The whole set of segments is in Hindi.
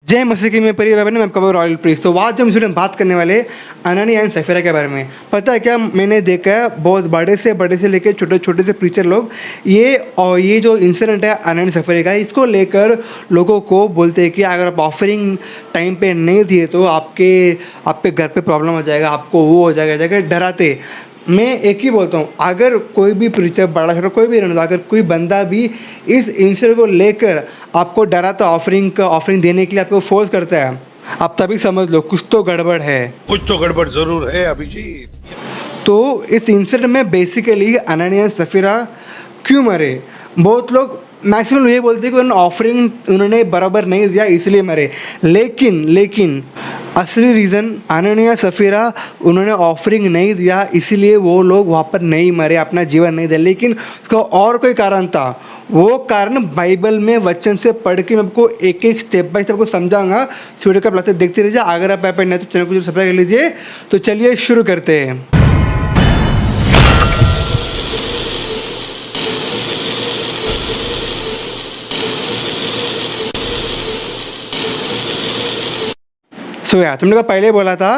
जय मसीह की मैं परिवार में आपका रॉयल प्रीस्ट। तो आज हम स्टूडेंट बात करने वाले अननिया एंड सफीरा के बारे में। पता है क्या, मैंने देखा है बहुत बड़े से लेकर छोटे छोटे से प्रीचर लोग ये जो इंसिडेंट है अननिया सफीरा का, इसको लेकर लोगों को बोलते हैं कि अगर आप ऑफरिंग टाइम पे नहीं दिए तो आपके घर पे प्रॉब्लम हो जाएगा, आपको वो हो जाएगा डराते। मैं एक ही बोलता हूँ, अगर कोई भी प्रीचर बड़ा छोटा कोई भी रहना, अगर कोई बंदा भी इस इंसिडेंट को लेकर आपको डराता, ऑफरिंग देने के लिए आपको फोर्स करता है, आप तभी समझ लो कुछ तो गड़बड़ है, कुछ तो गड़बड़ जरूर है अभिजीत। तो इस इंसिडेंट में बेसिकली अननिया सफीरा क्यों मरे, बहुत लोग मैक्सिमम ये बोलते हैं कि उन्होंने बराबर नहीं दिया इसलिए मरे, लेकिन असली रीज़न अननिया सफीरा उन्होंने ऑफरिंग नहीं दिया इसलिए वो लोग वहाँ पर नहीं मरे, अपना जीवन नहीं दिया। लेकिन उसका और कोई कारण था, वो कारण बाइबल में वचन से पढ़ के मैं आपको एक एक स्टेप बाय स्टेप को समझाऊंगा। वीडियो का प्लस देखते रहिए। अगर आप ऐप नहीं तो चैनल को सब्सक्राइब कर लीजिए। तो चलिए शुरू करते हैं। तुमने को पहले बोला था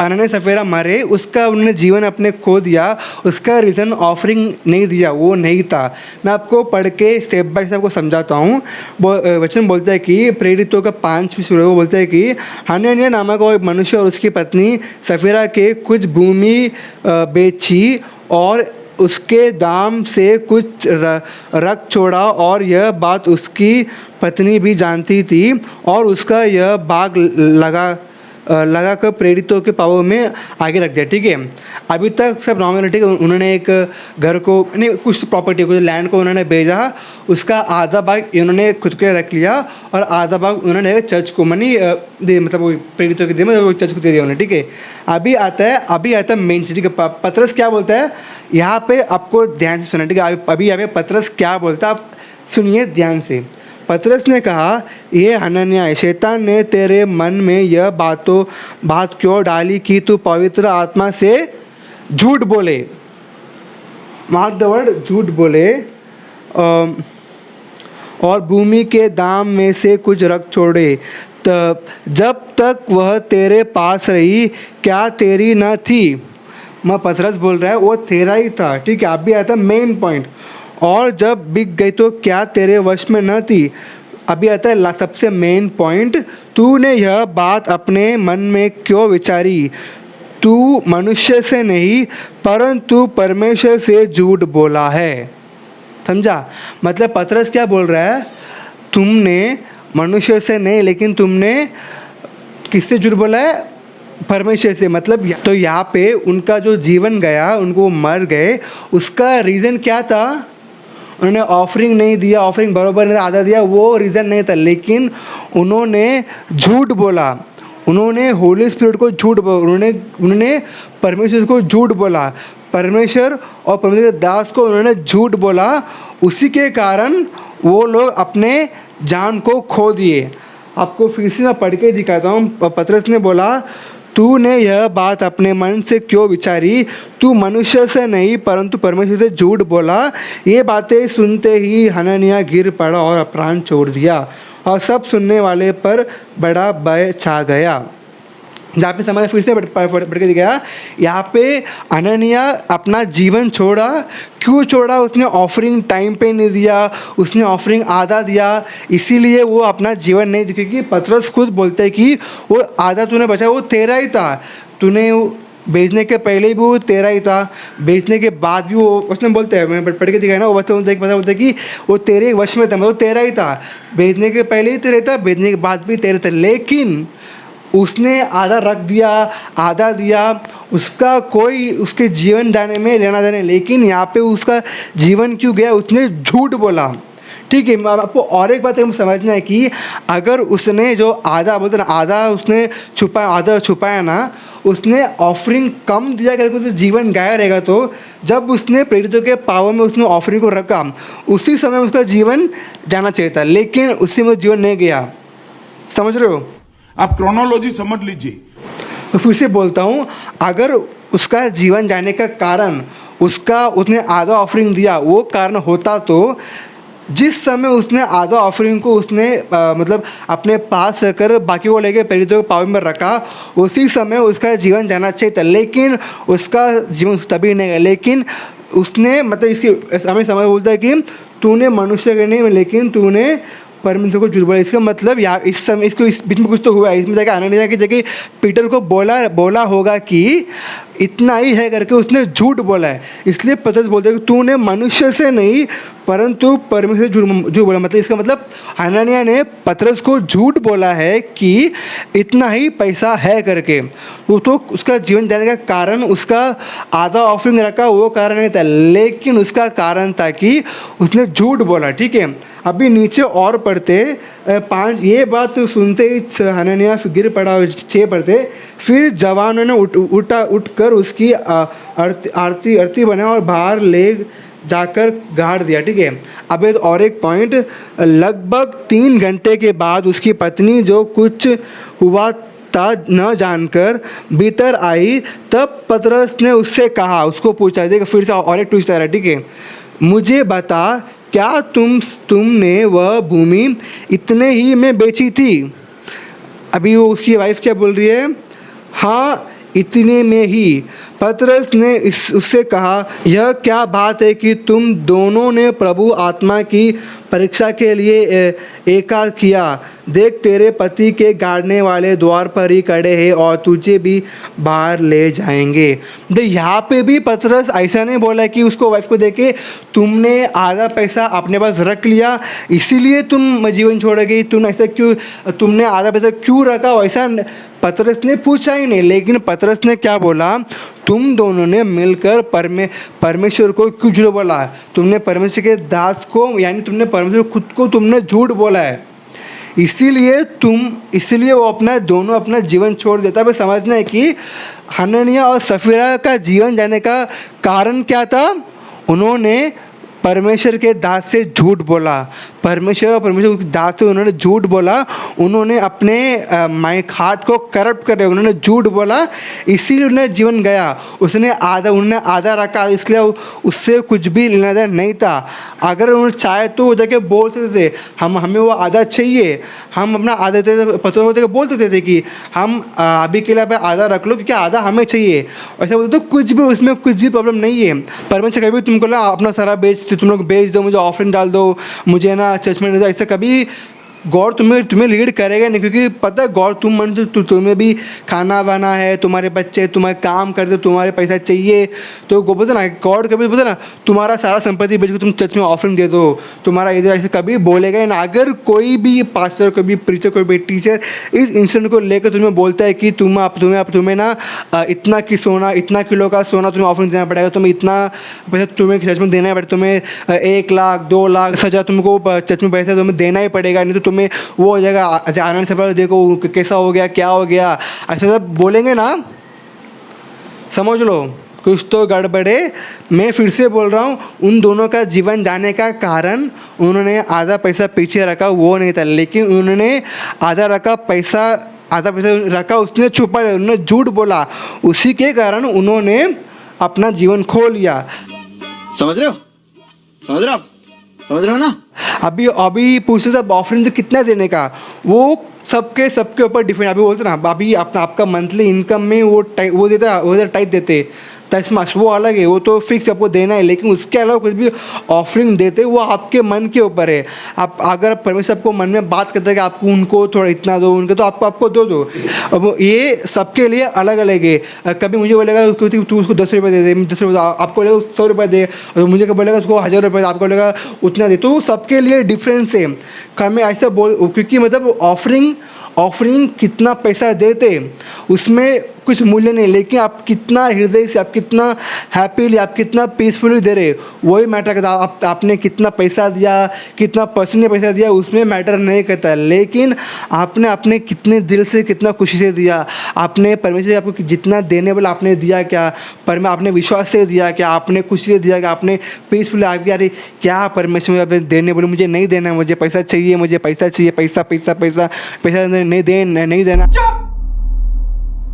अननिया सफीरा मरे, उसका उन्होंने जीवन अपने खो दिया, उसका रीज़न ऑफरिंग नहीं दिया, वो नहीं था। मैं आपको पढ़ के स्टेप बाय स्टेप को समझाता हूँ। वचन बोलता है कि प्रेरितों का 5 शुरू वो बोलता है कि हनन्याह नामक वो मनुष्य और उसकी पत्नी सफीरा के कुछ भूमि बेची और उसके दाम से कुछ रख छोड़ा, और यह बात उसकी पत्नी भी जानती थी, और उसका यह बाग लगा कर प्रेरितों के पावों में आगे रख दिया। ठीक है, अभी तक सब नॉर्मल। ठीक है, उन्होंने एक घर को नहीं, कुछ प्रॉपर्टी कुछ लैंड को उन्होंने बेचा, उसका आधा भाग इन्होंने खुद के रख लिया और आधा भाग उन्होंने चर्च को मतलब वो प्रेरितों के दिए, वो चर्च को दे दिया उन्होंने। ठीक है, अभी आता है मेन चीज। ठीक है, पतरस क्या बोलता है यहाँ पे, आपको ध्यान से सुना। ठीक है, अभी यहाँ पे पतरस क्या बोलता है आप सुनिए ध्यान से। पतरस ने कहा, ये हनन्याह, शैतान ने तेरे मन में यह बात क्यों डाली कि तू पवित्र आत्मा से झूठ बोले, मार्क द वर्ड, झूठ बोले, और भूमि के दाम में से कुछ रख छोड़े। जब तक वह तेरे पास रही क्या तेरी न थी? पतरस बोल रहा है वो तेरा ही था। ठीक है, अब भी आया था मेन पॉइंट। और जब बिक गई तो क्या तेरे वश में न थी? अभी आता है सबसे मेन पॉइंट, तूने यह बात अपने मन में क्यों विचारी? तू मनुष्य से नहीं परंतु परमेश्वर से झूठ बोला है। समझा? मतलब पतरस क्या बोल रहा है, तुमने मनुष्य से नहीं लेकिन तुमने किससे झूठ बोला है? परमेश्वर से। मतलब तो यहाँ पे उनका जो जीवन गया, उनको मर गए, उसका रीज़न क्या था? उन्होंने ऑफरिंग नहीं दिया, ऑफरिंग बराबर नहीं आधा दिया, वो रीज़न नहीं था, लेकिन उन्होंने झूठ बोला, उन्होंने होली स्पिरिट को झूठ बोला, उन्होंने परमेश्वर को झूठ बोला, परमेश्वर और परमेश्वर के दास को उन्होंने झूठ बोला। उसी के कारण वो लोग अपने जान को खो दिए। आपको फिर से मैं पढ़ के दिखाता हूँ। पतरस ने बोला, तूने यह बात अपने मन से क्यों विचारी? तू मनुष्य से नहीं परंतु परमेश्वर से झूठ बोला। ये बातें सुनते ही हनन्याह गिर पड़ा और प्राण छोड़ दिया, और सब सुनने वाले पर बड़ा भय छा गया। जहाँ पे समझ फिर से पढ़ के दिखाया, यहाँ पे हनन्याह अपना जीवन छोड़ा। क्यों छोड़ा? उसने ऑफरिंग टाइम पे नहीं दिया, उसने ऑफरिंग आधा दिया, इसीलिए वो अपना जीवन नहीं दिया। क्योंकि पतरस खुद बोलते हैं कि वो आधा तूने बचा वो तेरा ही था, तूने बेचने के पहले भी वो तेरा ही था, बेचने के बाद भी वो, उसने बोलते हैं, मैं पढ़ के दिखाया ना, वो बच्चे बोलते हैं कि वो तेरे वश में था, मतलब तेरा ही था, बेचने के पहले ही तेरे था, बेचने के बाद भी तेरे था। लेकिन उसने आधा रख दिया, आधा दिया, उसका कोई उसके जीवन जाने में लेना देना। लेकिन यहाँ पे उसका जीवन क्यों गया? उसने झूठ बोला। ठीक है, आपको और एक बात समझना है कि अगर उसने जो आधा बोलते ना, आधा उसने छुपाया ना, उसने ऑफरिंग कम दिया करके उसका जीवन गया रहेगा। तो जब उसने प्रेरितों के पावर में उसने ऑफरिंग को रखा, उसी समय उसका जीवन जाना चाहिए था, लेकिन उसी में जीवन नहीं गया। समझ रहे हो? आप क्रोनोलॉजी समझ लीजिए। तो फिर से बोलता हूँ, अगर उसका जीवन जाने का कारण उसने आधा ऑफरिंग दिया वो कारण होता, तो जिस समय उसने आधा ऑफरिंग को उसने मतलब अपने पास रखकर बाकी को लेके प्रेरितों के पाव में रखा, उसी समय उसका जीवन जाना चाहिए था, लेकिन उसका जीवन तभी नहीं गया। लेकिन उसने मतलब इसकी हमें समझ बोलता है कि तूने मनुष्य के नहीं लेकिन तूने परमेश्वर को झूठ बोला। इसका मतलब या इस समय इसको इस बीच में कुछ तो हुआ है, इसमें जाकर आनंद की जगह पीटर को बोला होगा कि इतना ही है करके उसने झूठ बोला है। इसलिए पतरस बोलते हैं कि तूने मनुष्य से नहीं परंतु परमेश्वर से झूठ बोला। मतलब इसका मतलब हनन्याह ने पतरस को झूठ बोला है कि इतना ही पैसा है करके। वो तो उसका जीवन जाने का कारण उसका आधा ऑफरिंग रखा वो कारण नहीं था, लेकिन उसका कारण था कि उसने झूठ बोला। ठीक है, अभी नीचे और पढ़ते 5 ये बात सुनते ही हनन्याह गिर पड़ा। 6 पढ़ते, फिर जवानों ने उठकर उसकी आरती बनाया और बाहर ले जाकर गाड़ दिया। ठीक है, अब और एक पॉइंट, लगभग 3 घंटे के बाद उसकी पत्नी जो कुछ हुआ था न जानकर भीतर आई, तब पतरस ने उससे कहा, उसको पूछा, देखो फिर से और एक ट्विस्ट आ रहा है। ठीक है, मुझे बता क्या तुमने वह भूमि इतने ही में बेची थी? अभी वो उसकी वाइफ क्या बोल रही है? हाँ इतने में ही। पतरस ने उससे कहा, यह क्या बात है कि तुम दोनों ने प्रभु आत्मा की परीक्षा के लिए एका किया। देख तेरे पति के गाड़ने वाले द्वार पर ही खड़े हैं और तुझे भी बाहर ले जाएंगे। तो यहाँ पे भी पतरस ऐसा नहीं बोला कि उसको वाइफ को देखे तुमने आधा पैसा अपने पास रख लिया इसीलिए तुम जीवन छोड़ गई, तुमने आधा पैसा क्यों रखा, वैसा पतरस ने पूछा ही नहीं। लेकिन पतरस ने क्या बोला, तुम दोनों ने मिलकर परमेश्वर को क्यों झूठ बोला? तुमने परमेश्वर के दास को यानी तुमने परमेश्वर खुद को तुमने झूठ बोला है, इसीलिए वो दोनों अपना जीवन छोड़ देता। बस समझना है कि हनन्याह और सफीरा का जीवन जाने का कारण क्या था? उन्होंने परमेश्वर के दास से झूठ बोला। परमेश्वर के दास से उन्होंने झूठ बोला, उन्होंने अपने माइंड हार्ट को करप्ट कर दिया, उन्होंने झूठ बोला, इसीलिए उन्हें जीवन गया। उन्होंने आधा रखा, इसलिए उससे कुछ भी लेना देना नहीं था। अगर उन्होंने चाहे तो वो जाके बोल सकते थे हमें वो आधा चाहिए, हम अपना आधा पत्रों को बोल सकते थे कि हम अभी के लिए आधा रख लो क्योंकि आधा हमें चाहिए। ऐसा बोलते तो कुछ भी उसमें कुछ भी प्रॉब्लम नहीं है। परमेश्वर कभी तुमको ना अपना सारा तुम लोग बेच दो, मुझे ऑफरिंग डाल दो, मुझे ना चर्च में, ऐसा कभी गॉड तुम्हें लीड करेगा नहीं, क्योंकि पता है गॉड तुम्हें भी खाना बना है, तुम्हारे बच्चे तुम्हारे काम करते, तुम्हारे पैसा चाहिए, तो बोलते ना गॉड कभी बोलते ना तुम्हारा सारा संपत्ति बेच के तुम चर्च में ऑफरिंग दे दो, तुम्हारा इधर ऐसे कभी बोलेगा ही ना। अगर कोई भी पास्टर, कोई भी प्रीचर, कोई भी टीचर इस इंसिडेंट को लेकर तुम्हें बोलता है कि तुम्हें ना इतना किलो का सोना तुम्हें ऑफरिंग देना पड़ेगा, तुम्हें इतना पैसा तुम्हें चर्च में देना ही पड़ेगा, तुम्हें 1 लाख 2 लाख 10,000 तुमको चर्च में पैसा तुम्हें देना ही पड़ेगा, नहीं तो तुम्हें वो हो जाएगा आनंद से देखो कैसा हो गया, क्या हो गया, ऐसा सब बोलेंगे ना, समझ लो कुछ तो गड़बड़े। मैं फिर से बोल रहा हूँ, उन दोनों का जीवन जाने का कारण उन्होंने आधा पैसा पीछे रखा वो नहीं था, लेकिन उन्होंने आधा पैसा रखा उसने छुपा लिया, उन्होंने झूठ बोला, उसी के कारण उन्होंने अपना जीवन खो लिया। समझ रहे हो ना? अभी पूछते थे ऑफरिंग तो कितना देने का, वो सबके ऊपर डिफरेंट। अभी बोलते ना अभी आपका मंथली इनकम में वो टाइप देते तस्माश, वो अलग है, वो तो फिक्स आपको देना है, लेकिन उसके अलावा कुछ भी ऑफरिंग देते वो आपके मन के ऊपर है। आप अगर परमेश्वर आपको मन में बात करता है कि आपको उनको थोड़ा इतना दो, उनको तो आपको दो। अब ये सबके लिए अलग अलग है। कभी मुझे बोलेगा तू उसको 10 रुपये दे दे, 10 रुपये, आपको बोलेगा 100 रुपये दे, और मुझे क्या बोलेगा उसको 1000 रुपये, आपको बोलेगा उतना दे, तो सबके लिए डिफरेंस है। हमें ऐसा क्योंकि मतलब ऑफरिंग कितना पैसा देते उसमें कुछ मूल्य नहीं, लेकिन आप कितना हृदय से, आप कितना हैप्पीली, आप कितना पीसफुली दे रहे वही मैटर करता। आपने कितना पैसा दिया, कितना पर्सेंट पैसा दिया उसमें मैटर नहीं करता, लेकिन आपने अपने कितने दिल से, कितना खुशी से दिया, आपने परमेश्वर आपको जितना देने वाला आपने दिया क्या, आपने विश्वास से दिया क्या, आपने खुशी से दिया क्या, आपने पीसफुली आप यार क्या परमेश्वर आपने देने बोले, मुझे नहीं देना, मुझे पैसा चाहिए, पैसा नहीं देना,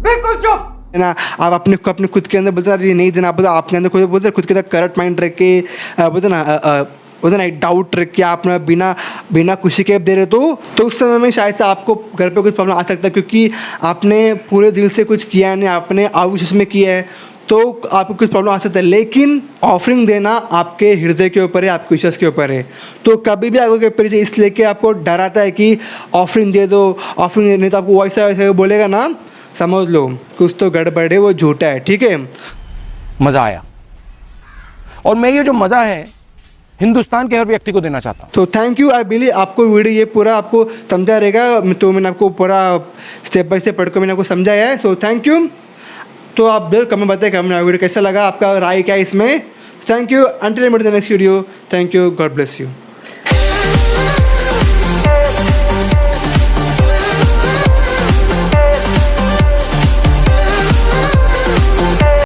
बिल्कुल चुप ना। आप अपने खुद के अंदर बोलते ना नहीं देना, आप आपके अंदर खुद बोलते खुद के अंदर करंट माइंड रख के बोलते ना होता ना एक डाउट कि आप ना बिना बिना खुशी के दे रहे तो उस समय में शायद से आपको घर पे कुछ प्रॉब्लम आ सकता है, क्योंकि आपने पूरे दिल से कुछ किया नहीं, आपने अविश्वास में किया है, तो आपको कुछ प्रॉब्लम आ सकता है। लेकिन ऑफरिंग देना आपके हृदय के ऊपर है, आपके विश्वास के ऊपर है। तो कभी भी आपको परिचय इसलिए कि आपको डराता है कि ऑफरिंग दे दो, ऑफरिंग नहीं तो आपको वैसा वैसा बोलेगा ना, समझ लो कुछ तो गड़बड़ है, वो झूठा है, ठीक है। मजा आया, और मैं ये जो मजा है हिंदुस्तान के हर व्यक्ति को देना चाहता हूं। तो थैंक यू, आई बिलीव आपको वीडियो ये पूरा आपको समझा रहेगा, तो मैंने आपको पूरा स्टेप बाय स्टेप पढ़कर मैंने आपको समझाया है। So thank you. तो आप जरूर कमेंट बताएं कि हमें वीडियो कैसा लगा, आपका राय क्या है इसमें। Thank you, until next video, thank you, God bless you.